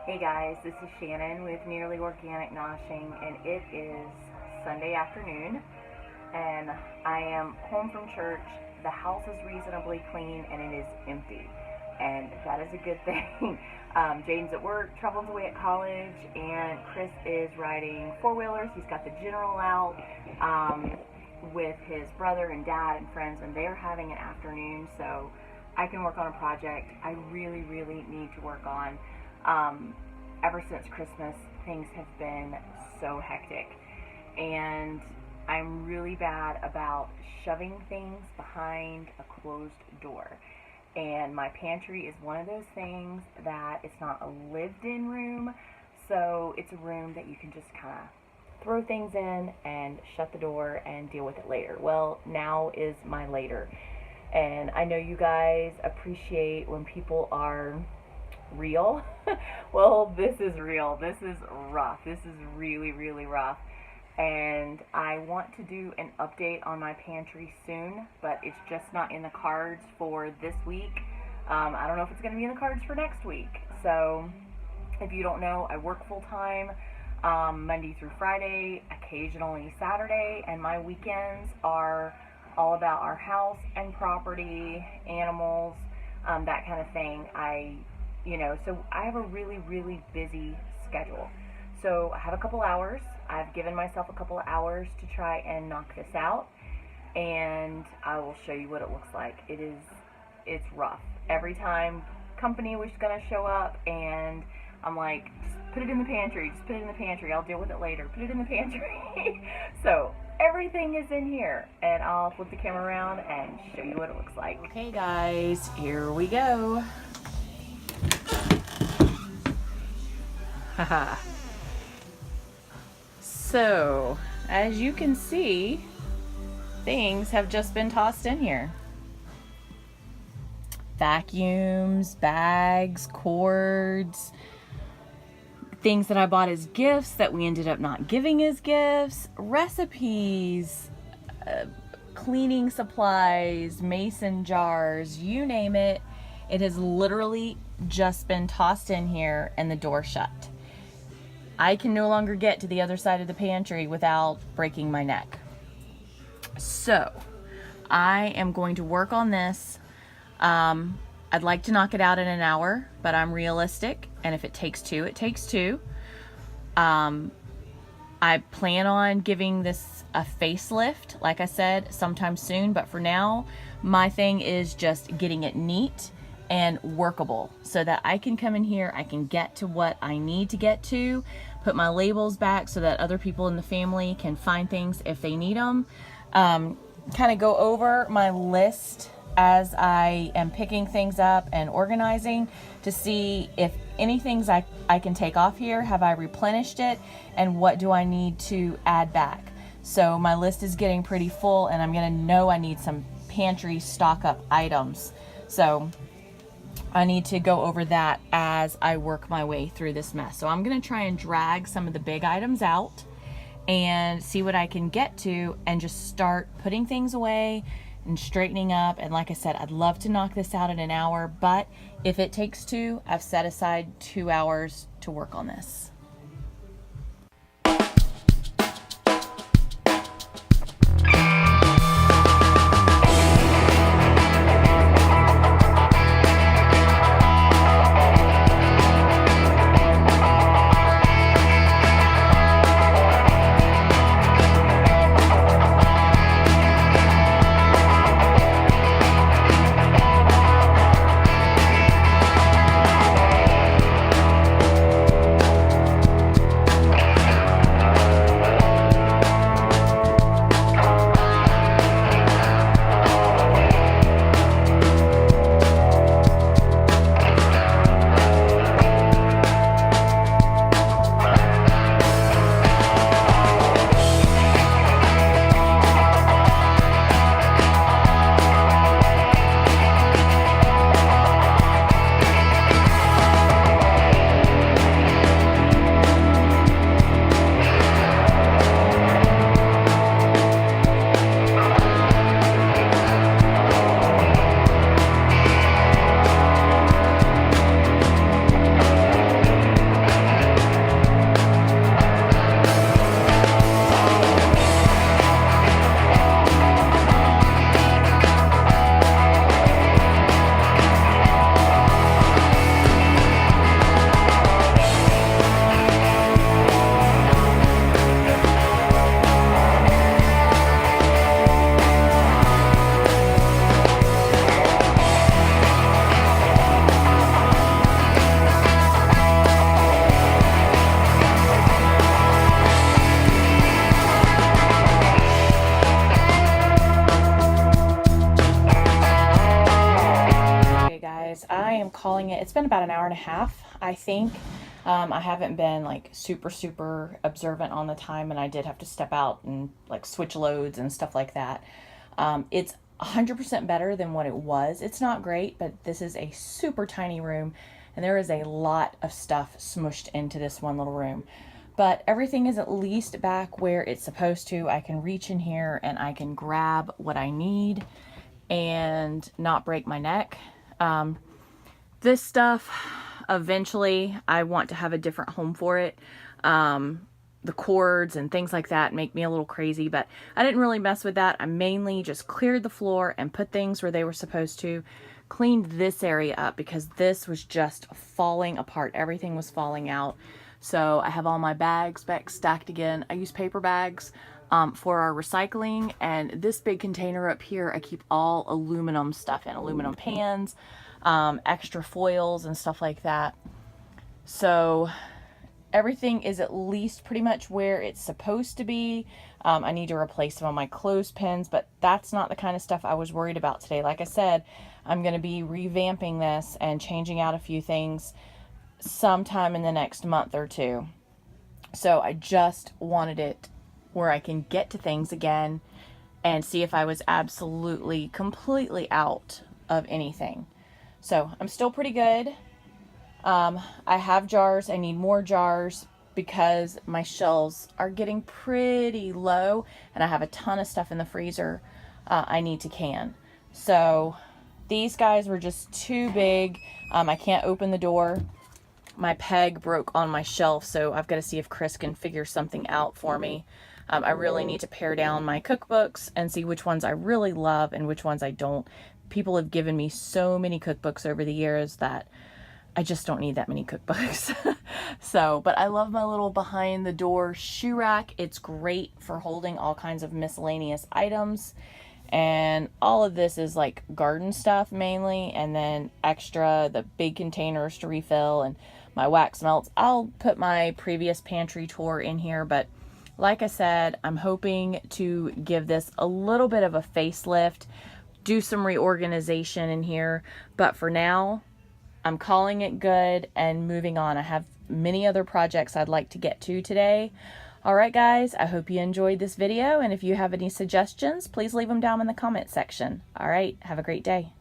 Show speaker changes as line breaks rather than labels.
Hey guys, this is Shannon with Nearly Organic Noshing, and it is Sunday afternoon, and I am home from church. The house is reasonably clean, and it is empty, and that is a good thing. Jaden's at work, Trevelyan's away at college, and Chris is riding four-wheelers. He's got the General out with his brother and dad and friends, and they're having an afternoon, so I can work on a project I really need to work on. Ever since Christmas, things have been so hectic, and I'm really bad about shoving things behind a closed door. And my pantry is one of those things that it's not a lived-in room, so it's a room that you can just kind of throw things in and shut the door and deal with it later. Well, now is my later. And I know you guys appreciate when people are real. Well, this is real. This is rough. This is really rough. And I want to do an update on my pantry soon, but it's just not in the cards for this week. I don't know if it's going to be in the cards for next week. So if you don't know, I work full-time Monday through Friday, occasionally Saturday, and my weekends are all about our house and property, animals, that kind of thing. So I have a really busy schedule. So I have a couple hours. I've given myself a couple of hours to try and knock this out, and I will show you what it looks like. It's rough. Every time company was going to show up, and I'm like, just put it in the pantry, just put it in the pantry, I'll deal with it later, put it in the pantry. So everything is in here, and I'll flip the camera around and show you what it looks like. Okay guys, here we go. Haha. So, as you can see, things have just been tossed in here. Vacuums, bags, cords, things that I bought as gifts that we ended up not giving as gifts, recipes, cleaning supplies, mason jars, you name it. It has literally just been tossed in here and the door shut. I can no longer get to the other side of the pantry without breaking my neck. So I am going to work on this. I'd like to knock it out in an hour, but I'm realistic, and if it takes two, it takes two. I plan on giving this a facelift, like I said, sometime soon, but for now, my thing is just getting it neat and workable so that I can come in here, I can get to what I need to get to, put my labels back so that other people in the family can find things if they need them. Kind of go over my list as I am picking things up and organizing to see if anything I can take off here, have I replenished it, and what do I need to add back. So my list is getting pretty full, and I'm gonna know I need some pantry stock up items. So I need to go over that as I work my way through this mess. So I'm going to try and drag some of the big items out and see what I can get to and just start putting things away and straightening up. And like I said, I'd love to knock this out in an hour, but if it takes two, I've set aside 2 hours to work on this. calling it. It's been about an hour and a half, I think. I haven't been like super observant on the time, and I did have to step out and like switch loads and stuff like that. It's 100% better than what it was. It's not great, but this is a super tiny room, and there is a lot of stuff smushed into this one little room. But everything is at least back where it's supposed to. I can reach in here and I can grab what I need and not break my neck. This stuff, eventually I want to have a different home for it. The cords and things like that make me a little crazy, but I didn't really mess with that. I mainly just cleared the floor and put things where they were supposed to. Cleaned this area up because this was just falling apart. Everything was falling out. So I have all my bags back stacked again. I use paper bags for our recycling, and this big container up here I keep all aluminum stuff in, aluminum pans, extra foils and stuff like that. So everything is at least pretty much where it's supposed to be. I need to replace some of my clothespins, but that's not the kind of stuff I was worried about today. Like I said, I'm going to be revamping this and changing out a few things sometime in the next month or two. So I just wanted it where I can get to things again and see if I was absolutely, completely out of anything. So I'm still pretty good. I have jars. I need more jars because my shelves are getting pretty low and I have a ton of stuff in the freezer I need to can. So these guys were just too big. I can't open the door. My peg broke on my shelf, so I've got to see if Chris can figure something out for me. I really need to pare down my cookbooks and see which ones I really love and which ones I don't. People have given me so many cookbooks over the years that I just don't need that many cookbooks. So, but I love my little behind the door shoe rack. It's great for holding all kinds of miscellaneous items. And all of this is like garden stuff mainly, and then extra, the big containers to refill and my wax melts. I'll put my previous pantry tour in here, but like I said, I'm hoping to give this a little bit of a facelift, do some reorganization in here, but for now, I'm calling it good and moving on. I have many other projects I'd like to get to today. All right, guys, I hope you enjoyed this video, and if you have any suggestions, please leave them down in the comment section. All right, have a great day.